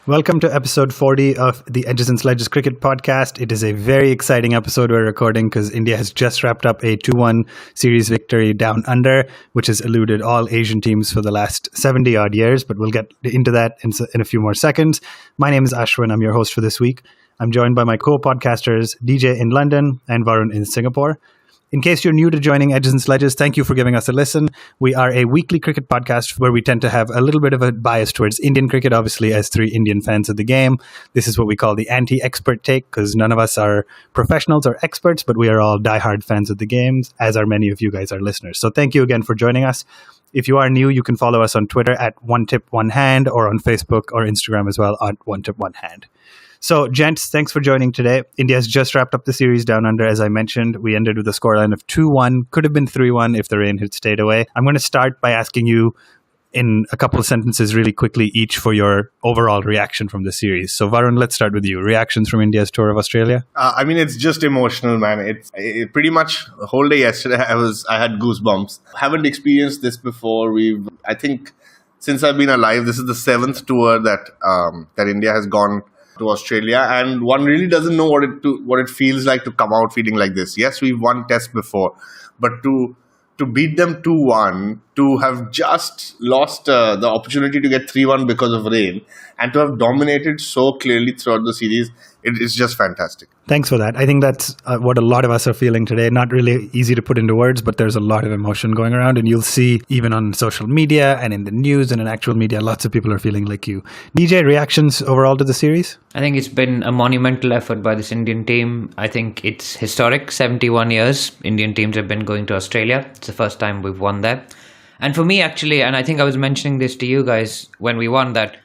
Welcome to episode 40 of the Edges and Sledges Cricket Podcast. It is a very exciting episode we're recording because India has just wrapped up a 2-1 series victory down under, which has eluded all Asian teams for the last 70 odd years, but we'll get into that in a few more seconds. My name is Ashwin. I'm your host for this week. I'm joined by my co-podcasters, DJ in London and Varun in Singapore. In case you're new to joining Edges and Sledges, thank you for giving us a listen. We are a weekly cricket podcast where we tend to have a little bit of a bias towards Indian cricket, obviously, as three Indian fans of the game. This is what we call the anti-expert take, because none of us are professionals or experts, but we are all diehard fans of the games, as are many of you guys, our listeners. So thank you again for joining us. If you are new, you can follow us on Twitter at OneTipOneHand or on Facebook or Instagram as well at OneTipOneHand. So, gents, thanks for joining today. India has just wrapped up the series down under, as I mentioned. We ended with a scoreline of 2-1. Could have been 3-1 if the rain had stayed away. I'm going to start by asking you in a couple of sentences really quickly each for your overall reaction from the series. So, Varun, let's start with you. Reactions from India's tour of Australia? It's just emotional, man. It pretty much the whole day yesterday, I had goosebumps. Haven't experienced this before. I think since I've been alive, this is the 7th tour that India has gone to Australia, and one really doesn't know what it feels like to come out feeling like this. Yes, we've won tests before, but to beat them 2-1, to have just lost the opportunity to get 3-1 because of rain, and to have dominated so clearly throughout the series, it's just fantastic. Thanks for that. I think that's what a lot of us are feeling today. Not really easy to put into words, but there's a lot of emotion going around, and you'll see even on social media and in the news and in actual media, lots of people are feeling like you. DJ, reactions overall to the series? I think it's been a monumental effort by this Indian team. I think it's historic. 71 years Indian teams have been going to Australia. It's the first time we've won there. And for me, actually, and I think I was mentioning this to you guys when we won, that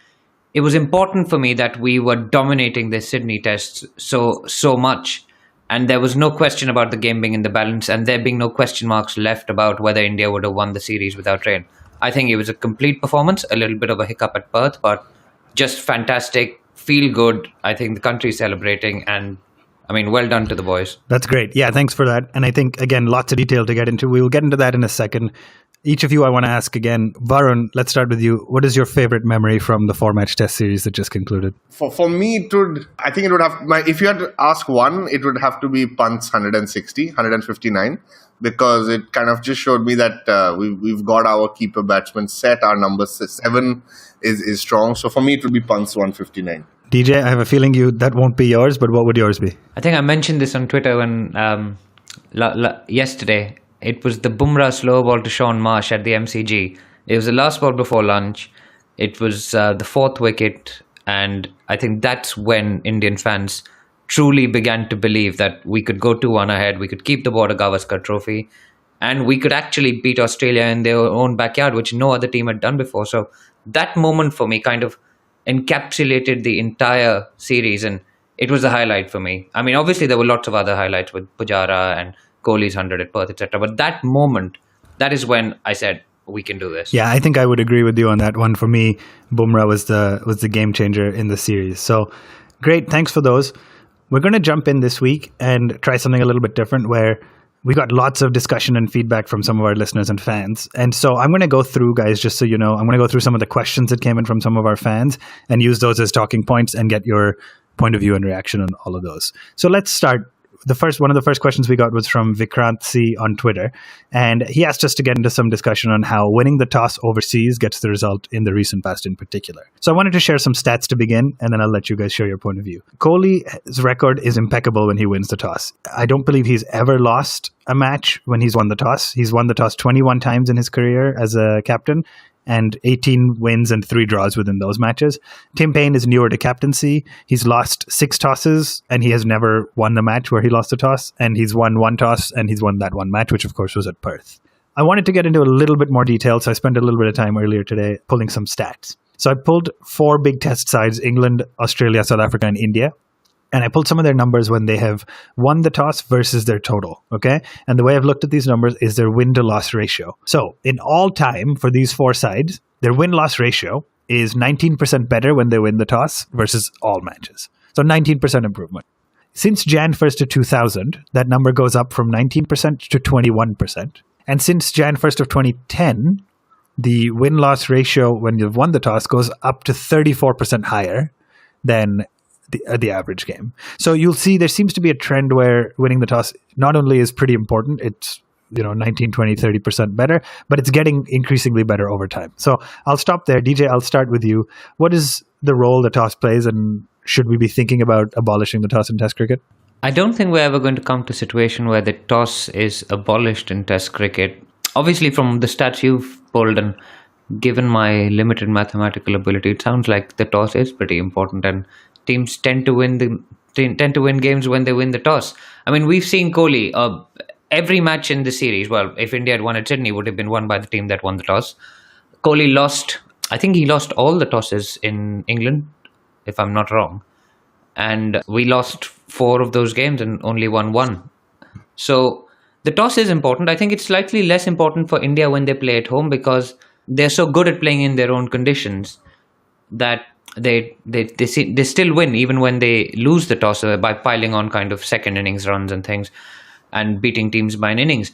it was important for me that we were dominating the Sydney tests so much. And there was no question about the game being in the balance and there being no question marks left about whether India would have won the series without rain. I think it was a complete performance, a little bit of a hiccup at Perth, but just fantastic, feel good. I think the country is celebrating, and well done to the boys. That's great. Yeah, thanks for that. And I think, again, lots of detail to get into. We will get into that in a second. Each of you, I want to ask again. Varun, let's start with you. What is your favorite memory from the 4-match test series that just concluded? For me, if you had to ask one, it would have to be Pant's 159, because it kind of just showed me that we've got our keeper batsmen set. Our number 7 is strong. So for me, it would be Pant's 159. DJ, I have a feeling that won't be yours, but what would yours be? I think I mentioned this on Twitter when yesterday. It was the Bumrah slow ball to Sean Marsh at the MCG. It was the last ball before lunch. It was the 4th wicket. And I think that's when Indian fans truly began to believe that we could go 2-1 ahead. We could keep the Border Gavaskar trophy. And we could actually beat Australia in their own backyard, which no other team had done before. So that moment for me kind of encapsulated the entire series. And it was a highlight for me. Obviously there were lots of other highlights with Pujara and Kohli's 100 at Perth, etc. But that moment, that is when I said, we can do this. Yeah, I think I would agree with you on that one. For me, Bumrah was the game changer in the series. So great, thanks for those. We're going to jump in this week and try something a little bit different, where we got lots of discussion and feedback from some of our listeners and fans. And so I'm going to go through, guys, just so you know, I'm going to go through some of the questions that came in from some of our fans and use those as talking points and get your point of view and reaction on all of those. So let's start. One of the first questions we got was from Vikrant C on Twitter, and he asked us to get into some discussion on how winning the toss overseas gets the result in the recent past in particular. So I wanted to share some stats to begin, and then I'll let you guys share your point of view. Kohli's record is impeccable when he wins the toss. I don't believe he's ever lost a match when he's won the toss. He's won the toss 21 times in his career as a captain, and 18 wins and 3 draws within those matches. Tim Paine is newer to captaincy. He's lost 6 tosses, and he has never won the match where he lost a toss. And he's won 1 toss, and he's won that 1 match, which of course was at Perth. I wanted to get into a little bit more detail, so I spent a little bit of time earlier today pulling some stats. So I pulled 4 big test sides: England, Australia, South Africa, and India. And I pulled some of their numbers when they have won the toss versus their total, okay? And the way I've looked at these numbers is their win-to-loss ratio. So in all time for these 4 sides, their win-loss ratio is 19% better when they win the toss versus all matches. So 19% improvement. Since Jan 1st of 2000, that number goes up from 19% to 21%. And since Jan 1st of 2010, the win-loss ratio when you've won the toss goes up to 34% higher than the average game. So you'll see there seems to be a trend where winning the toss not only is pretty important, it's 19, 20, 30% better, but it's getting increasingly better over time. So I'll stop there. DJ, I'll start with you. What is the role the toss plays, and should we be thinking about abolishing the toss in Test cricket? I don't think we're ever going to come to a situation where the toss is abolished in Test cricket. Obviously, from the stats you've pulled and given my limited mathematical ability, it sounds like the toss is pretty important, and teams tend to win games when they win the toss. I mean, we've seen Kohli. Every match in the series, well, if India had won at Sydney, would have been won by the team that won the toss. Kohli lost, I think he lost all the tosses in England, if I'm not wrong. And we lost 4 of those games and only won 1. So the toss is important. I think it's slightly less important for India when they play at home because they're so good at playing in their own conditions that they still win even when they lose the toss by piling on kind of second innings runs and things and beating teams by an innings.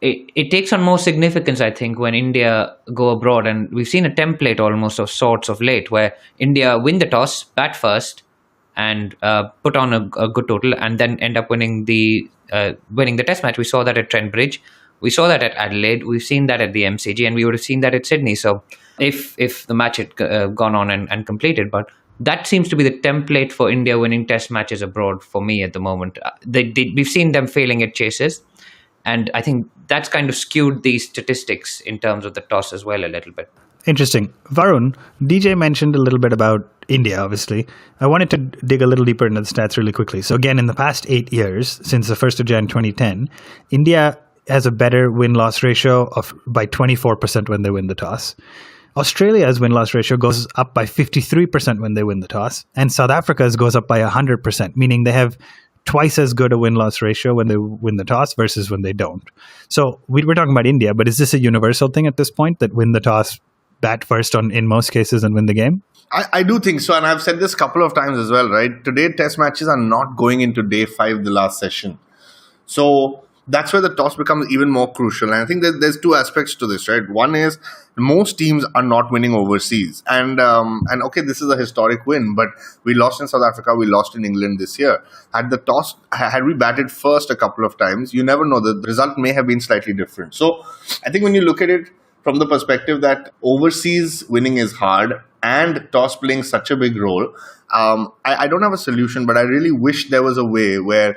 It takes on more significance, I think, when India go abroad. And we've seen a template almost of sorts of late where India win the toss, bat first, and put on a good total and then end up winning the test match. We saw that at Trent Bridge. We saw that at Adelaide. We've seen that at the MCG, and we would have seen that at Sydney. So if the match had gone on and completed, but that seems to be the template for India winning test matches abroad for me at the moment. We've seen them failing at chases, and I think that's kind of skewed these statistics in terms of the toss as well a little bit. Interesting. Varun, DJ mentioned a little bit about India, obviously. I wanted to dig a little deeper into the stats really quickly. So again, in the past 8 years, since the 1st of Jan 2010, India has a better win-loss ratio by 24% when they win the toss. Australia's win-loss ratio goes up by 53% when they win the toss, and South Africa's goes up by 100%, meaning they have twice as good a win-loss ratio when they win the toss versus when they don't. So we're talking about India, but is this a universal thing at this point, that win the toss, bat first in most cases, and win the game? I do think so, and I've said this a couple of times as well, right? Today, test matches are not going into day 5, the last session. So that's where the toss becomes even more crucial. And I think there's 2 aspects to this, right? One is most teams are not winning overseas. And okay, this is a historic win, but we lost in South Africa, we lost in England this year. Had we batted first a couple of times, you never know, the result may have been slightly different. So I think when you look at it from the perspective that overseas winning is hard and toss playing such a big role, I don't have a solution, but I really wish there was a way where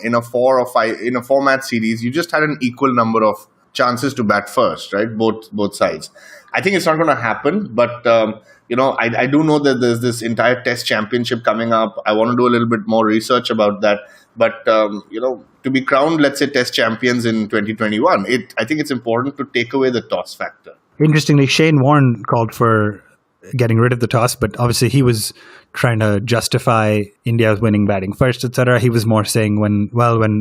in a 4 or 5 in a 4-match series, you just had an equal number of chances to bat first, right? Both sides. I think it's not going to happen, but I do know that there's this entire Test Championship coming up. I want to do a little bit more research about that. But to be crowned, let's say, Test champions in 2021, I think it's important to take away the toss factor. Interestingly, Shane Warne called for getting rid of the toss, but obviously he was trying to justify India's winning batting first, etc. He was more saying when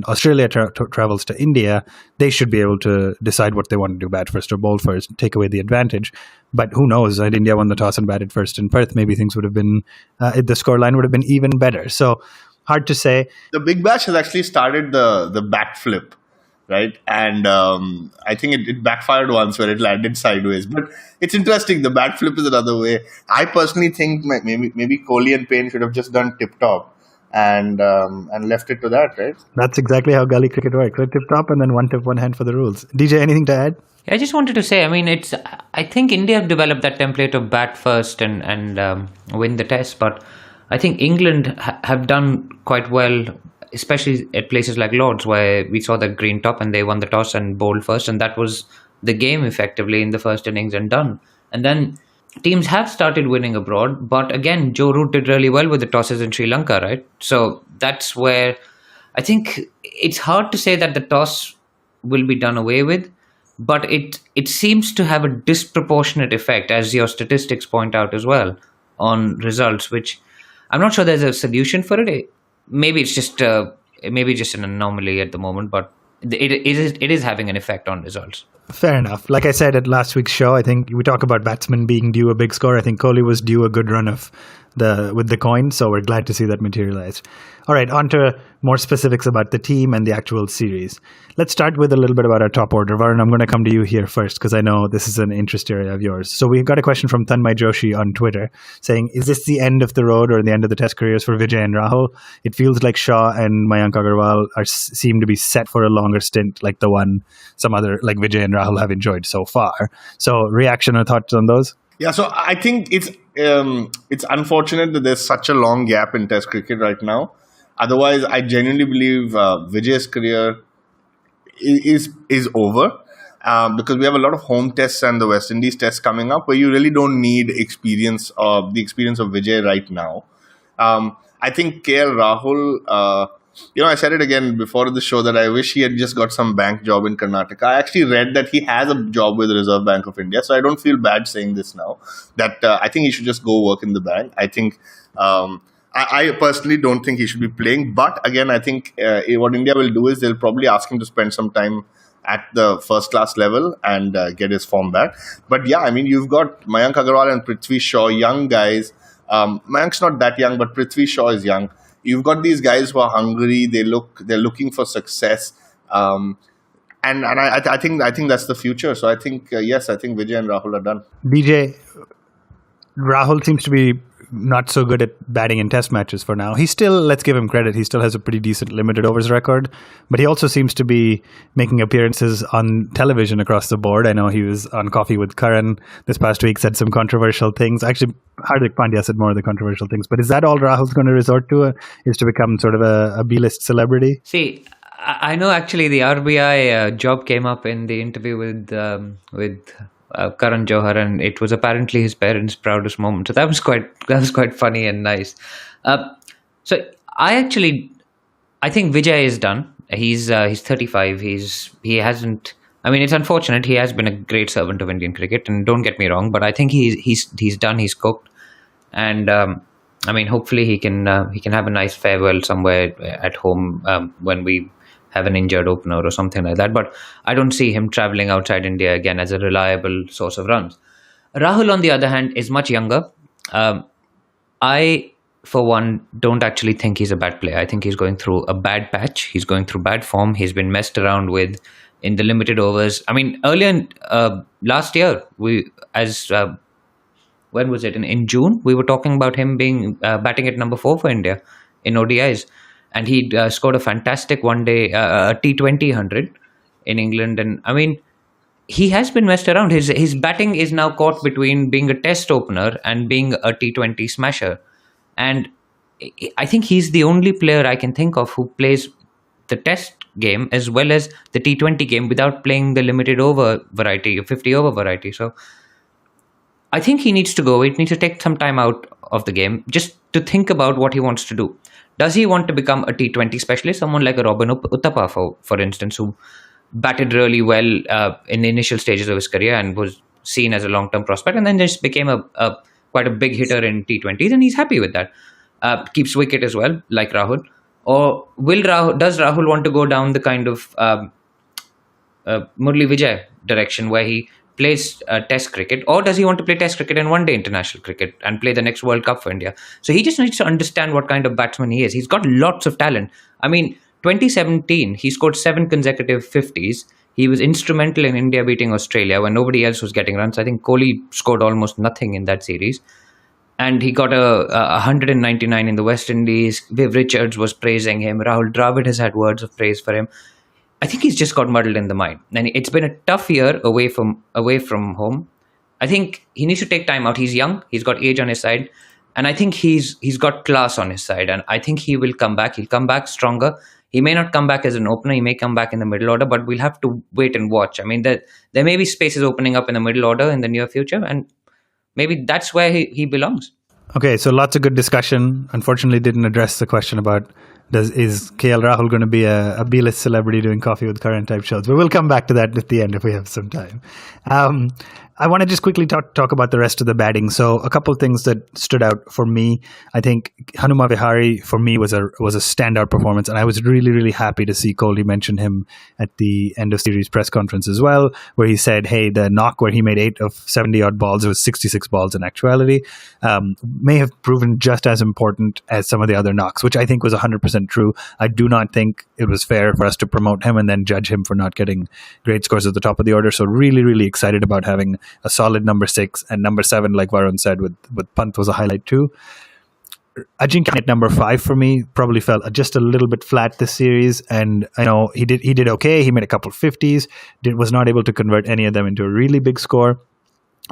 Australia travels to India, they should be able to decide what they want to do, bat first or bowl first, take away the advantage. But who knows? Had India won the toss and batted first in Perth, maybe things would have been, the scoreline would have been even better. So hard to say. The Big Bash has actually started the bat flip, right? And I think it backfired once where it landed sideways. But it's interesting. The bat flip is another way. I personally think maybe Kohli and Payne should have just done tip-top and left it to that, right? That's exactly how gully cricket works. So tip-top and then one tip, one hand for the rules. DJ, anything to add? I just wanted to say, I think India have developed that template of bat first and win the test, but I think England have done quite well, especially at places like Lord's, where we saw the green top and they won the toss and bowled first, and that was the game effectively in the first innings and done. And then teams have started winning abroad, but again, Joe Root did really well with the tosses in Sri Lanka, right? So that's where I think it's hard to say that the toss will be done away with, but it seems to have a disproportionate effect, as your statistics point out as well, on results, which I'm not sure there's a solution for it. Maybe it's just an anomaly at the moment, but it is having an effect on results. Fair enough. Like I said at last week's show, I think we talk about batsmen being due a big score. I think Kohli was due a good run of the coin. So we're glad to see that materialized. All right, on to more specifics about the team and the actual series. Let's start with a little bit about our top order. Varun, I'm going to come to you here first because I know this is an interest area of yours. So we got a question from Tanmay Joshi on Twitter saying, is this the end of the road or the end of the test careers for Vijay and Rahul? It feels like Shaw and Mayank Agarwal seem to be set for a longer stint like the one some other like Vijay and Rahul have enjoyed so far. So reaction or thoughts on those? Yeah, so I think it's unfortunate that there's such a long gap in Test cricket right now. Otherwise, I genuinely believe Vijay's career is over because we have a lot of home tests and the West Indies tests coming up where you really don't need the experience of Vijay right now. I think KL Rahul, I said it again before the show that I wish he had just got some bank job in Karnataka. I actually read that he has a job with the Reserve Bank of India, so I don't feel bad saying this now. That I think he should just go work in the bank. I think I personally don't think he should be playing. But again, I think what India will do is they'll probably ask him to spend some time at the first class level and get his form back. But yeah, I mean, you've got Mayank Agarwal and Prithvi Shaw, young guys. Mayank's not that young, but Prithvi Shaw is young. You've got these guys who are hungry. They're looking for success, and I think that's the future. So I think yes, I think Vijay and Rahul are done. BJ, Rahul seems to be not so good at batting in test matches for now. He still, let's give him credit, he still has a pretty decent limited overs record, but he also seems to be making appearances on television across the board. I know he was on Coffee with Karan this past week, said some controversial things. Actually, Hardik Pandya said more of the controversial things, but is that all Rahul's going to resort to, is to become sort of a B-list celebrity? See, I know actually the RBI job came up in the interview with Karan Johar, and it was apparently his parents' proudest moment. So that was quite funny and nice. So I think Vijay is done. He's 35. He hasn't. I mean, it's unfortunate. He has been a great servant of Indian cricket, and don't get me wrong, but I think he's done. He's cooked, and I mean, hopefully he can have a nice farewell somewhere at home when we have an injured opener or something like that. But I don't see him traveling outside India again as a reliable source of runs. Rahul, on the other hand, is much younger. I, for one, don't actually think he's a bad player. I think he's going through a bad patch. He's going through bad form. He's been messed around with in the limited overs. I mean, earlier last year, when was it? In June, we were talking about him being batting at number 4 for India in ODIs. And he scored a fantastic one-day T20 100 in England. And I mean, he has been messed around. His batting is now caught between being a test opener and being a T20 smasher. And I think he's the only player I can think of who plays the test game as well as the T20 game without playing the limited over variety, 50 over variety. So I think he needs to go. He needs to take some time out of the game just to think about what he wants to do. Does he want to become a T20 specialist? Someone like a Robin Uthappa, for instance, who batted really well in the initial stages of his career and was seen as a long-term prospect, and then just became quite a big hitter in T20s, and he's happy with that. Keeps wicket as well, like Rahul. Or does Rahul want to go down the kind of Murli Vijay direction where he plays test cricket, or does he want to play test cricket and one-day international cricket and play the next World Cup for India? So he just needs to understand what kind of batsman he is. He's got lots of talent. I mean, 2017, he scored 7 consecutive 50s. He was instrumental in India beating Australia when nobody else was getting runs. I think Kohli scored almost nothing in that series. And he got a 199 in the West Indies. Viv Richards was praising him. Rahul Dravid has had words of praise for him. I think he's just got muddled in the mind. And it's been a tough year away from home. I think he needs to take time out. He's young. He's got age on his side. And I think he's got class on his side. And I think he will come back. He'll come back stronger. He may not come back as an opener. He may come back in the middle order. But we'll have to wait and watch. I mean, there may be spaces opening up in the middle order in the near future. And maybe that's where he belongs. Okay, so lots of good discussion. Unfortunately, didn't address the question about is KL Rahul going to be a B-list celebrity doing Coffee with Karan type shows? But we'll come back to that at the end if we have some time. I want to just quickly talk about the rest of the batting. So a couple of things that stood out for me. I think Pant and Vihari for me was a standout performance, and I was really, really happy to see Kohli mention him at the end of series press conference as well, where he said, "Hey, the knock where he made 8 of 70 odd balls, it was 66 balls in actuality, may have proven just as important as some of the other knocks," which I think was 100% true. I do not think it was fair for us to promote him and then judge him for not getting great scores at the top of the order. So really, really excited about having a solid number 6, and number 7, like Varun said, with Pant was a highlight too. Ajinkya at number 5 for me probably felt just a little bit flat this series, and I know he did okay. He made a couple 50s, was not able to convert any of them into a really big score.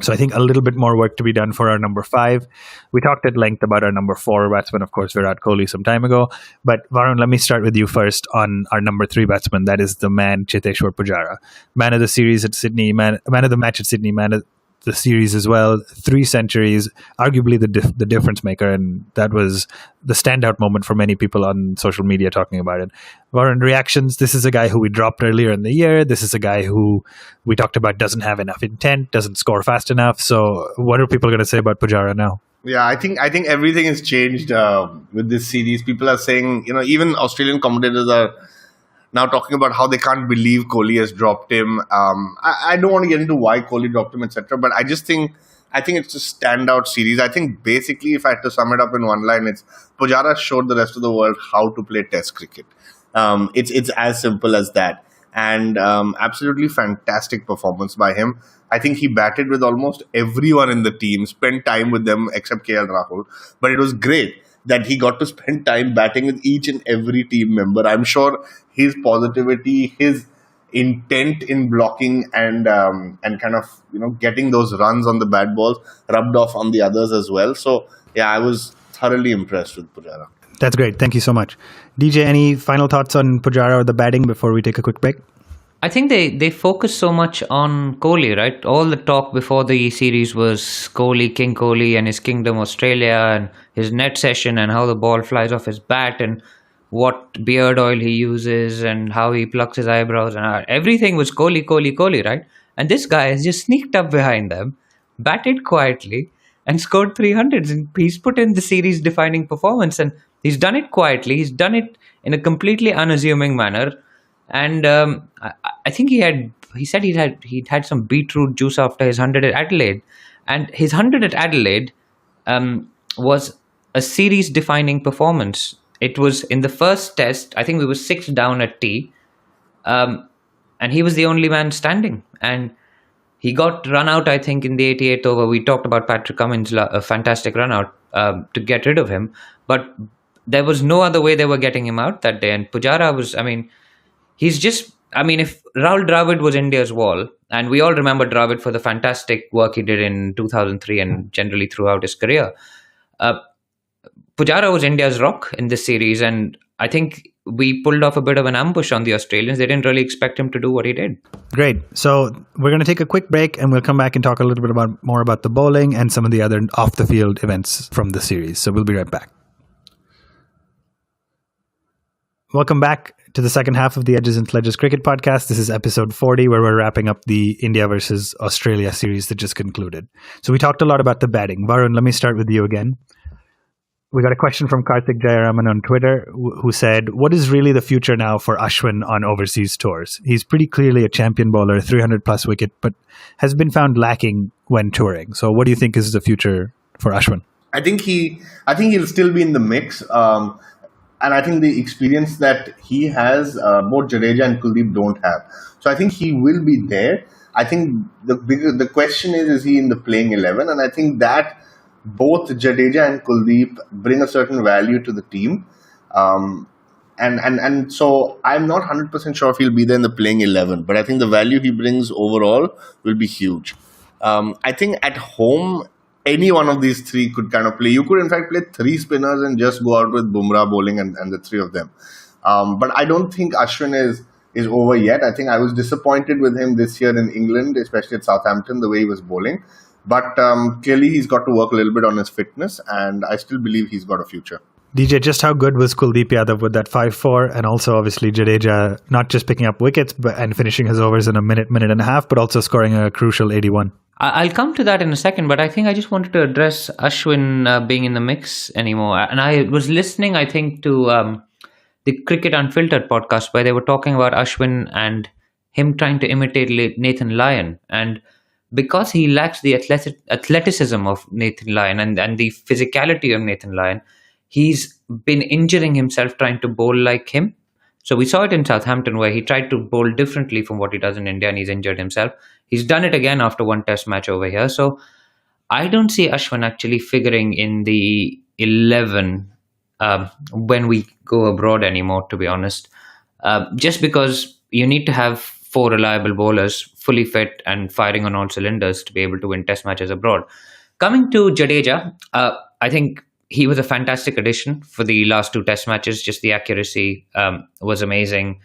So I think a little bit more work to be done for our number 5. We talked at length about our number 4 batsman, of course, Virat Kohli, some time ago. But Varun, let me start with you first on our number 3 batsman. That is the man, Cheteshwar Pujara. Man of the series at Sydney, man of the match at Sydney, man of the series as well. 3 centuries, arguably the difference maker. And that was the standout moment for many people on social media talking about it. Varun, reactions? This is a guy who we dropped earlier in the year. This is a guy who we talked about doesn't have enough intent, doesn't score fast enough. So what are people going to say about Pujara now? Yeah, I think everything has changed with this series. People are saying, even Australian commentators are now talking about how they can't believe Kohli has dropped him. I don't want to get into why Kohli dropped him, etc. But I think it's a standout series. I think basically, if I had to sum it up in one line, it's Pujara showed the rest of the world how to play Test cricket. It's as simple as that. And absolutely fantastic performance by him. I think he batted with almost everyone in the team, spent time with them except KL Rahul. But it was great that he got to spend time batting with each and every team member. I'm sure his positivity, his intent in blocking and kind of getting those runs on the bad balls rubbed off on the others as well. So yeah, I was thoroughly impressed with Pujara. That's great. Thank you so much. DJ, any final thoughts on Pujara or the batting before we take a quick break? I think they focus so much on Kohli, right? All the talk before the series was Kohli, King Kohli and his Kingdom Australia and his net session and how the ball flies off his bat and what beard oil he uses and how he plucks his eyebrows and everything was Kohli, Kohli, Kohli, right? And this guy has just sneaked up behind them, batted quietly and scored 300s. And he's put in the series defining performance and he's done it quietly. He's done it in a completely unassuming manner. And I think he said he'd had some beetroot juice after his 100 at Adelaide. And his 100 at Adelaide was a series-defining performance. It was in the first test, I think we were 6 down at tea. And he was the only man standing. And he got run out, I think, in the 88th over. We talked about Patrick Cummins, a fantastic run out to get rid of him. But there was no other way they were getting him out that day. And Pujara was, if Rahul Dravid was India's wall, and we all remember Dravid for the fantastic work he did in 2003 and generally throughout his career, Pujara was India's rock in this series, and I think we pulled off a bit of an ambush on the Australians. They didn't really expect him to do what he did. Great. So we're going to take a quick break, and we'll come back and talk a little bit more about the bowling and some of the other off-the-field events from the series. So we'll be right back. Welcome back to the second half of the Edges and Sledges Cricket Podcast. This is episode 40, where we're wrapping up the India versus Australia series that just concluded. So we talked a lot about the batting. Varun, let me start with you again. We got a question from Karthik Jayaraman on Twitter who said, what is really the future now for Ashwin on overseas tours? He's pretty clearly a champion bowler, 300 plus wicket, but has been found lacking when touring. So what do you think is the future for Ashwin? I think he'll still be in the mix. And I think the experience that he has, both Jadeja and Kuldeep don't have. So I think he will be there. I think the question is he in the playing 11? And I think that both Jadeja and Kuldeep bring a certain value to the team. And so I'm not 100% sure if he'll be there in the playing 11. But I think the value he brings overall will be huge. I think at home, any one of these three could kind of play. You could, in fact, play 3 spinners and just go out with Bumrah bowling and the 3 of them. But I don't think Ashwin is over yet. I think I was disappointed with him this year in England, especially at Southampton, the way he was bowling. But clearly, he's got to work a little bit on his fitness, and I still believe he's got a future. DJ, just how good was Kuldeep Yadav with that 5-4, and also obviously Jadeja not just picking up wickets and finishing his overs in a minute and a half, but also scoring a crucial 81? I'll come to that in a second, but I think I just wanted to address Ashwin being in the mix anymore. And I was listening, I think, to the Cricket Unfiltered podcast where they were talking about Ashwin and him trying to imitate Nathan Lyon. And because he lacks the athleticism of Nathan Lyon and the physicality of Nathan Lyon, he's been injuring himself trying to bowl like him. So we saw it in Southampton where he tried to bowl differently from what he does in India and he's injured himself. He's done it again after one test match over here. So I don't see Ashwin actually figuring in the 11 when we go abroad anymore, to be honest. Just because you need to have 4 reliable bowlers fully fit and firing on all cylinders to be able to win test matches abroad. Coming to Jadeja, I think he was a fantastic addition for the last 2 test matches. Just the accuracy was amazing.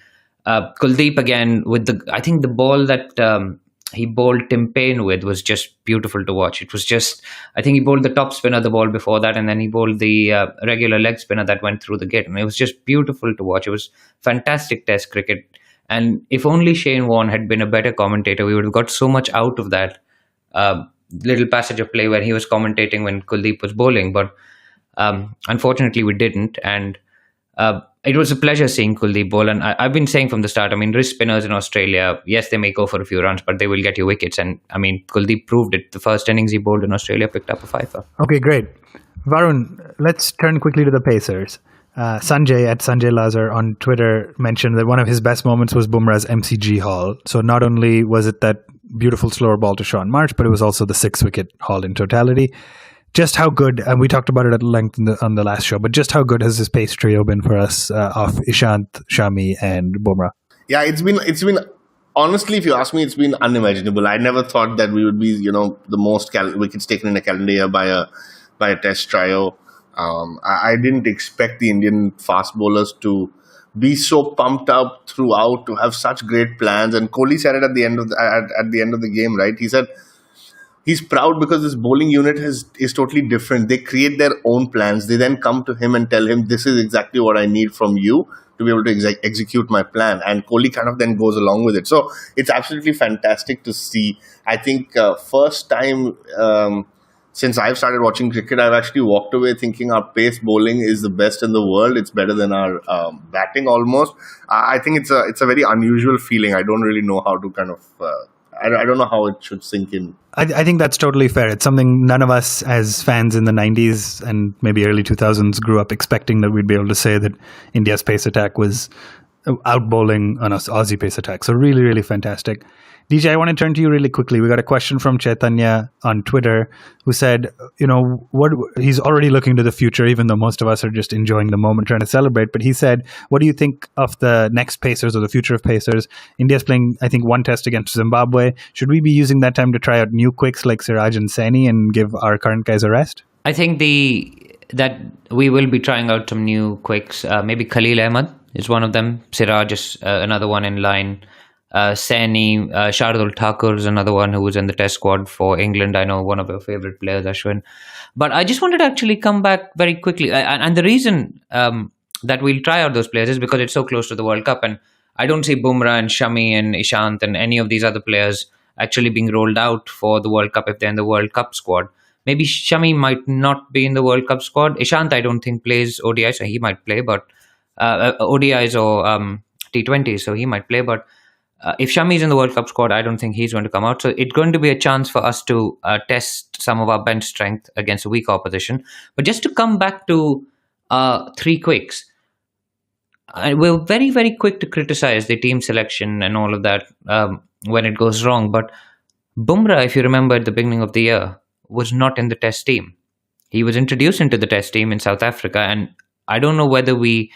Kuldeep again with I think the ball that he bowled Tim Payne with was just beautiful to watch. It was just, I think he bowled the top spinner the ball before that, and then he bowled the regular leg spinner that went through the gate. And it was just beautiful to watch. It was fantastic test cricket. And if only Shane Warne had been a better commentator, we would have got so much out of that little passage of play where he was commentating when Kuldeep was bowling. But unfortunately, we didn't. And it was a pleasure seeing Kuldeep bowl. And I've been saying from the start, I mean, wrist spinners in Australia, yes, they may go for a few runs, but they will get you wickets. And I mean, Kuldeep proved it. The first innings he bowled in Australia picked up a fifer. Okay, great. Varun, let's turn quickly to the Pacers. Sanjay at Sanjay Lazar on Twitter mentioned that one of his best moments was Bumrah's MCG haul. So not only was it that beautiful slower ball to Sean Marsh, but it was also the 6-wicket haul in totality. Just how good, and we talked about it at length on the last show, but just how good has this pace trio been for us of Ishant, Shami, and Bumrah? Yeah, it's been honestly, if you ask me, it's been unimaginable. I never thought that we would be, the most wickets taken in a calendar year by a test trio. I didn't expect the Indian fast bowlers to be so pumped up throughout, to have such great plans. And Kohli said it at the end of the game, right? He said he's proud because this bowling unit is totally different. They create their own plans. They then come to him and tell him, this is exactly what I need from you to be able to execute my plan. And Kohli kind of then goes along with it. So it's absolutely fantastic to see. I think first time since I've started watching cricket, I've actually walked away thinking our pace bowling is the best in the world. It's better than our batting almost. I think it's a very unusual feeling. I don't really know how to kind of... I don't know how it should sink in. I think that's totally fair. It's something none of us as fans in the 90s and maybe early 2000s grew up expecting, that we'd be able to say that India's pace attack was out bowling on us Aussie pace attack. So really, really fantastic. DJ, I want to turn to you really quickly. We got a question from Chaitanya on Twitter who said, what he's already looking to the future, even though most of us are just enjoying the moment, trying to celebrate. But he said, what do you think of the next Pacers or the future of Pacers? India's playing, I think, 1 test against Zimbabwe. Should we be using that time to try out new quicks like Siraj and Saini and give our current guys a rest? I think that we will be trying out some new quicks. Maybe Khalil Ahmed is one of them. Siraj is another one in line. Saini, Shardul Thakur is another one who was in the test squad for England. I know one of your favorite players, Ashwin. But I just wanted to actually come back very quickly. And the reason that we'll try out those players is because it's so close to the World Cup. And I don't see Bumrah and Shami and Ishant and any of these other players actually being rolled out for the World Cup if they're in the World Cup squad. Maybe Shami might not be in the World Cup squad. Ishant, I don't think plays ODI, so he might play. But ODIs or T20s, so he might play. But if Shami is in the World Cup squad, I don't think he's going to come out. So it's going to be a chance for us to test some of our bench strength against a weak opposition. But just to come back to 3 quicks, we're very, very quick to criticize the team selection and all of that when it goes wrong. But Bumrah, if you remember at the beginning of the year, was not in the test team. He was introduced into the test team in South Africa. And I don't know whether we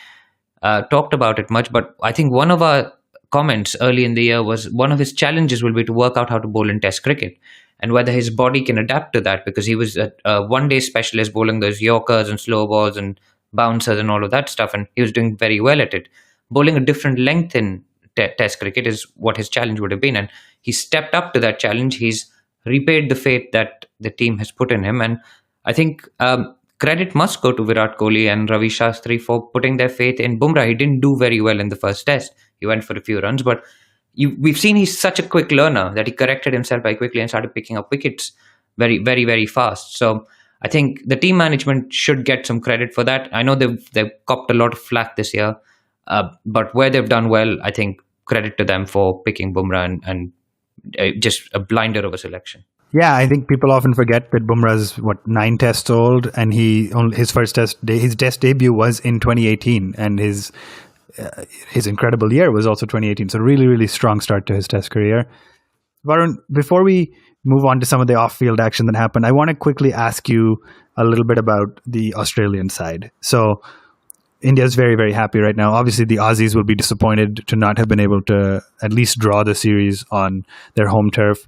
talked about it much, but I think one of our comments early in the year was one of his challenges will be to work out how to bowl in test cricket and whether his body can adapt to that, because he was a one-day specialist bowling those Yorkers and slow balls and bouncers and all of that stuff, and he was doing very well at it. Bowling a different length in test cricket is what his challenge would have been, and he stepped up to that challenge. He's repaid the faith that the team has put in him, and I think credit must go to Virat Kohli and Ravi Shastri for putting their faith in Bumrah. He didn't do very well in the first test. He went for a few runs, but we've seen he's such a quick learner that he corrected himself very quickly and started picking up wickets very, very, very fast. So I think the team management should get some credit for that. I know they've copped a lot of flack this year, but where they've done well, I think credit to them for picking Bumrah and just a blinder of a selection. Yeah, I think people often forget that Bumrah's 9 tests old, and his test debut was in 2018, and his incredible year was also 2018. So really, really strong start to his test career. Varun, before we move on to some of the off-field action that happened, I want to quickly ask you a little bit about the Australian side. So India is very, very happy right now. Obviously, the Aussies will be disappointed to not have been able to at least draw the series on their home turf.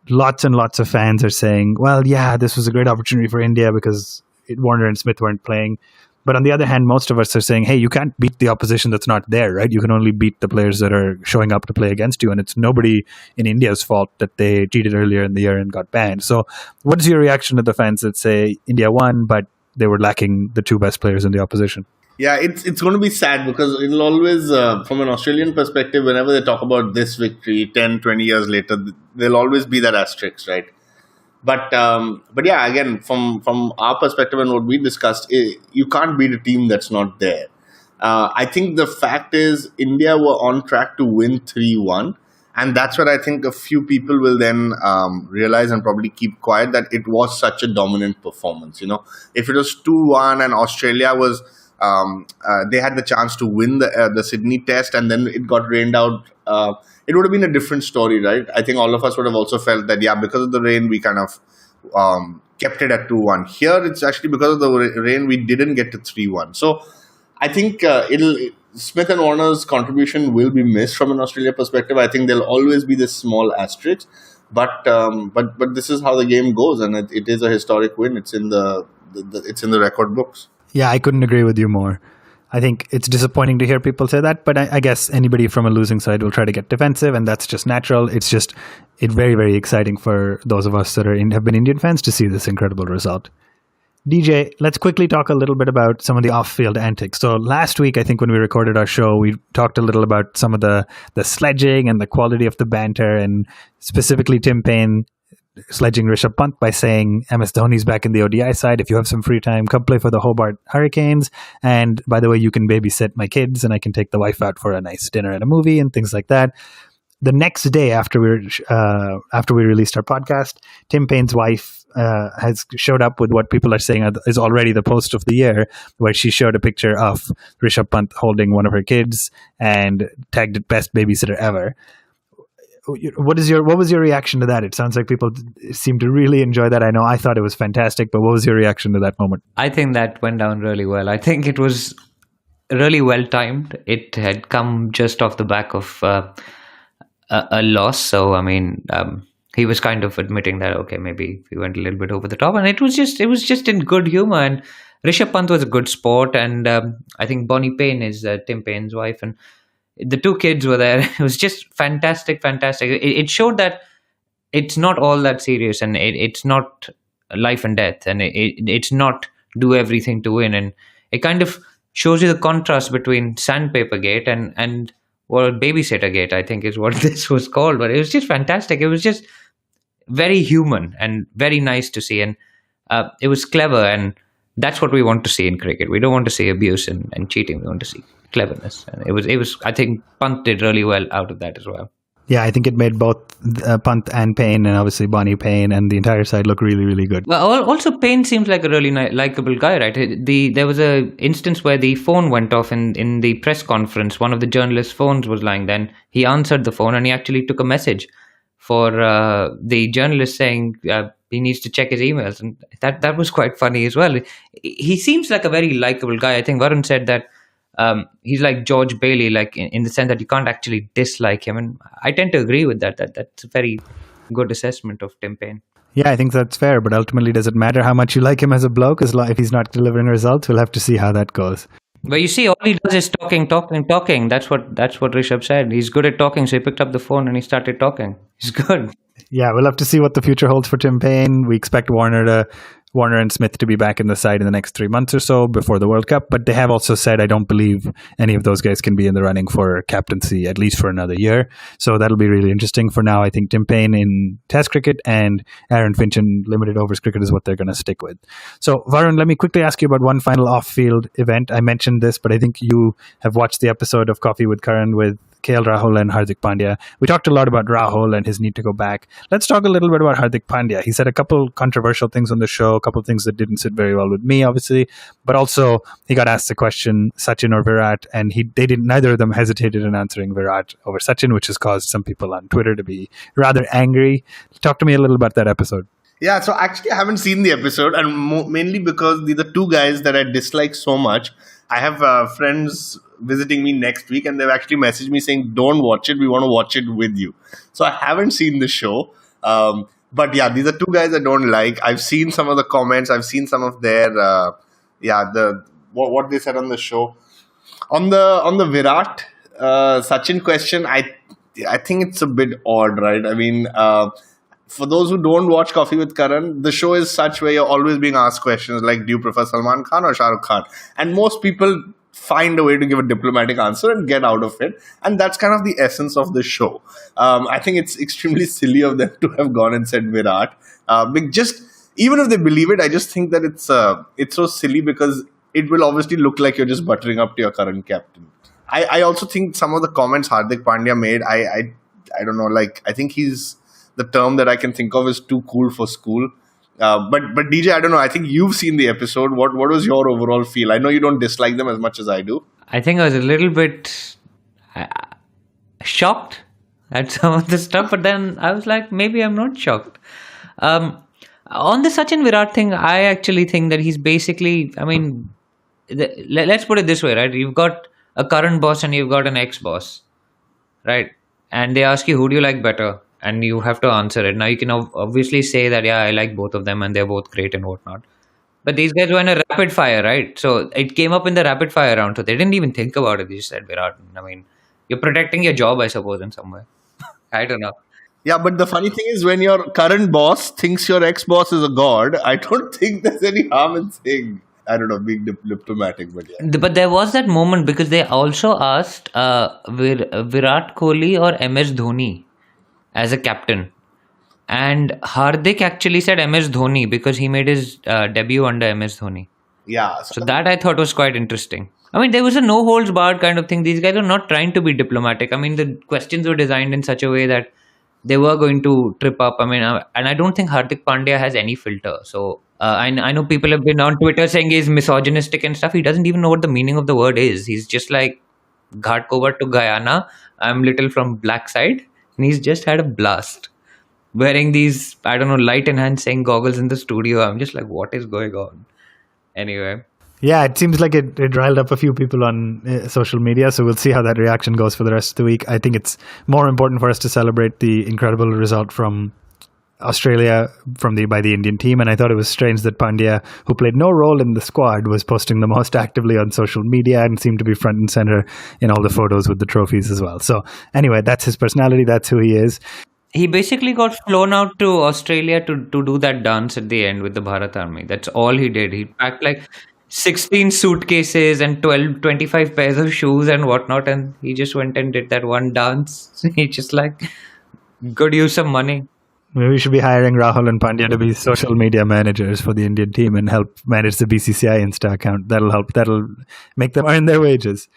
Lots and lots of fans are saying, well, yeah, this was a great opportunity for India because Warner and Smith weren't playing. But on the other hand, most of us are saying, hey, you can't beat the opposition that's not there, right? You can only beat the players that are showing up to play against you. And it's nobody in India's fault that they cheated earlier in the year and got banned. So what is your reaction to the fans that say India won, but they were lacking the 2 best players in the opposition? Yeah, it's going to be sad because it'll always, from an Australian perspective, whenever they talk about this victory 10, 20 years later, there'll always be that asterisk, right? But yeah, again, from our perspective and what we discussed, you can't beat a team that's not there. I think the fact is India were on track to win 3-1. And that's what I think a few people will then realize and probably keep quiet, that it was such a dominant performance. If it was 2-1 and Australia was... they had the chance to win the Sydney test and then it got rained out, it would have been a different story, right? I think all of us would have also felt that, yeah, because of the rain, we kind of kept it at 2-1. Here, it's actually because of the rain, we didn't get to 3-1. So I think Smith and Warner's contribution will be missed from an Australia perspective. I think there'll always be this small asterisk, but this is how the game goes, and it is a historic win. It's in the record books. Yeah, I couldn't agree with you more. I think it's disappointing to hear people say that, but I guess anybody from a losing side will try to get defensive, and that's just natural. It's very, very exciting for those of us that have been Indian fans to see this incredible result. DJ, let's quickly talk a little bit about some of the off-field antics. So last week, I think when we recorded our show, we talked a little about some of the sledging and the quality of the banter, and specifically Tim Paine sledging Rishabh Pant by saying MS Dhoni's back in the ODI side. If you have some free time, come play for the Hobart Hurricanes. And by the way, you can babysit my kids and I can take the wife out for a nice dinner and a movie and things like that. The next day after we released our podcast, Tim Paine's wife has showed up with what people are saying is already the post of the year, where she showed a picture of Rishabh Pant holding one of her kids and tagged it best babysitter ever. What was your reaction to that? It sounds like people seem to really enjoy that. I know I thought it was fantastic, but what was your reaction to that moment? I think that went down really well. I think it was really well timed. It had come just off the back of a loss. So, I mean, he was kind of admitting that, okay, maybe we went a little bit over the top, and it was just in good humor. And Rishabh Pant was a good sport, and I think Bonnie Payne is Tim Paine's wife, and the 2 kids were there. It was just fantastic. It showed that it's not all that serious, and it's not life and death, and it's not do everything to win. And it kind of shows you the contrast between Sandpaper Gate and Babysitter Gate, I think is what this was called. But it was just fantastic. It was just very human and very nice to see, and it was clever, and that's what we want to see in cricket. We don't want to see abuse and cheating. We want to see cleverness, and it was. I think Pant did really well out of that as well. Yeah, I think it made both Pant and Payne, and obviously Bonnie Payne, and the entire side look really, really good. Well, also Payne seems like a really likable guy, right? There was a instance where the phone went off in the press conference. One of the journalists' phones was lying. Then he answered the phone, and he actually took a message for the journalist saying he needs to check his emails, and that was quite funny as well. He seems like a very likable guy. I think Varun said that. He's like George Bailey, like in the sense that you can't actually dislike him, and I tend to agree with that. That's a very good assessment of Tim Paine. Yeah, I think that's fair, but ultimately, does it matter how much you like him as a bloke? If he's not delivering results, we'll have to see how that goes. But you see, all he does is talking. That's what Rishabh said. He's good at talking, so he picked up the phone and he started talking. He's good. Yeah, we'll have to see what the future holds for Tim Paine. We expect Warner Warner and Smith to be back in the side in the next 3 months or so before the World Cup. But they have also said, I don't believe any of those guys can be in the running for captaincy, at least for another year. So that'll be really interesting. For now, I think Tim Payne in Test cricket and Aaron Finch in limited overs cricket is what they're going to stick with. So Varun, let me quickly ask you about one final off-field event. I mentioned this, but I think you have watched the episode of Coffee with Karan with KL Rahul and Hardik Pandya. We talked a lot about Rahul and his need to go back. Let's talk a little bit about Hardik Pandya. He said a couple controversial things on the show, a couple of things that didn't sit very well with me, obviously, but also he got asked the question, Sachin or Virat, and neither of them hesitated in answering Virat over Sachin, which has caused some people on Twitter to be rather angry. Talk to me a little about that episode. Yeah, so actually I haven't seen the episode, and mainly because these are two guys that I dislike so much. I have friends visiting me next week, and they've actually messaged me saying, don't watch it, we want to watch it with you. So I haven't seen the show. But yeah, these are two guys I don't like. I've seen some of the comments. I've seen some of their, what they said on the show. On the Virat Sachin question, I think it's a bit odd, right? I mean, for those who don't watch Coffee with Karan, the show is such where you're always being asked questions like, do you prefer Salman Khan or Shah Rukh Khan? And most people find a way to give a diplomatic answer and get out of it. And that's kind of the essence of the show. I think it's extremely silly of them to have gone and said Virat. Even if they believe it, I just think that it's so silly because it will obviously look like you're just buttering up to your current captain. I also think some of the comments Hardik Pandya made, I don't know, like, I think the term that I can think of is too cool for school. But DJ, I don't know. I think you've seen the episode. What was your overall feel? I know you don't dislike them as much as I do. I think I was a little bit shocked at some of the stuff, but then I was like, maybe I'm not shocked. On the Sachin Virat thing, I actually think that he's basically, I mean, let's put it this way, right? You've got a current boss and you've got an ex-boss, right? And they ask you, who do you like better? And you have to answer it. Now, you can obviously say that, yeah, I like both of them and they're both great and whatnot. But these guys were in a rapid fire, right? So it came up in the rapid fire round. So they didn't even think about it. They just said Virat. I mean, you're protecting your job, I suppose, in some way. I don't know. Yeah, but the funny thing is when your current boss thinks your ex-boss is a god, I don't think there's any harm in saying, I don't know, being diplomatic. But yeah. But there was that moment because they also asked Virat Kohli or MS Dhoni as a captain. And Hardik actually said MS Dhoni because he made his debut under MS Dhoni. Yeah. So that I thought was quite interesting. I mean, there was a no holds barred kind of thing. These guys are not trying to be diplomatic. I mean, the questions were designed in such a way that they were going to trip up. I mean, and I don't think Hardik Pandya has any filter. So I know people have been on Twitter saying he's misogynistic and stuff. He doesn't even know what the meaning of the word is. He's just like, Ghat Kovar to Guyana. I'm little from black side. And he's just had a blast wearing these, I don't know, light enhancing goggles in the studio. I'm just like, what is going on? Anyway. Yeah, it seems like it riled up a few people on social media. So we'll see how that reaction goes for the rest of the week. I think it's more important for us to celebrate the incredible result from Australia by the Indian team. And I thought it was strange that Pandya, who played no role in the squad, was posting the most actively on social media and seemed to be front and center in all the photos with the trophies as well. So anyway, that's his personality. That's who he is. He basically got flown out to Australia to do that dance at the end with the Bharat Army. That's all he did. He packed like 16 suitcases and 25 pairs of shoes and whatnot. And he just went and did that one dance. He just like, good use of money. Maybe we should be hiring Rahul and Pandya to be social media managers for the Indian team and help manage the BCCI Insta account. That'll help. That'll make them earn their wages.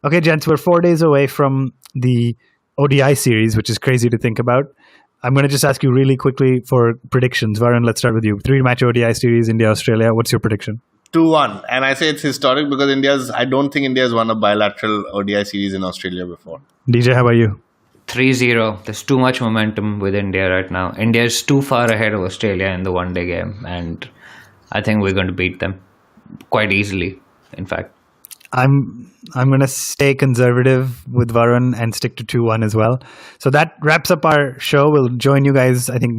Okay, gents, we're 4 days away from the ODI series, which is crazy to think about. I'm going to just ask you really quickly for predictions. Varun, let's start with you. 3-match ODI series, India-Australia. What's your prediction? 2-1. And I say it's historic because I don't think India has won a bilateral ODI series in Australia before. DJ, how about you? 3-0. There's too much momentum with India right now. India is too far ahead of Australia in the one-day game, and I think we're going to beat them quite easily, in fact. I'm going to stay conservative with Varun and stick to 2-1 as well. So that wraps up our show. We'll join you guys, I think,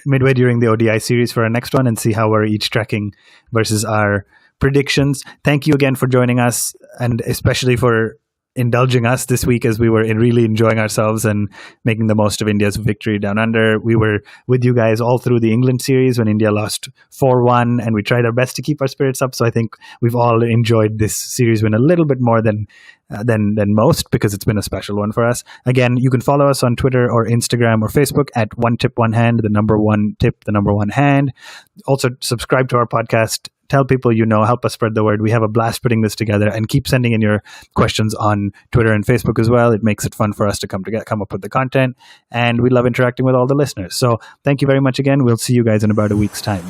midway during the ODI series for our next one and see how we're each tracking versus our predictions. Thank you again for joining us, and especially for indulging us this week as we were really enjoying ourselves and making the most of India's victory down under. We were with you guys all through the England series when India lost 4-1, and we tried our best to keep our spirits up. So I think we've all enjoyed this series win a little bit more than most, because it's been a special one for us. Again, you can follow us on Twitter or Instagram or Facebook at One Tip One Hand, the number one tip, the number one hand. Also, subscribe to our podcast. Tell people you know, help us spread the word. We have a blast putting this together, and keep sending in your questions on Twitter and Facebook as well. It makes it fun for us to come up with the content, and we love interacting with all the listeners. So thank you very much again. We'll see you guys in about a week's time.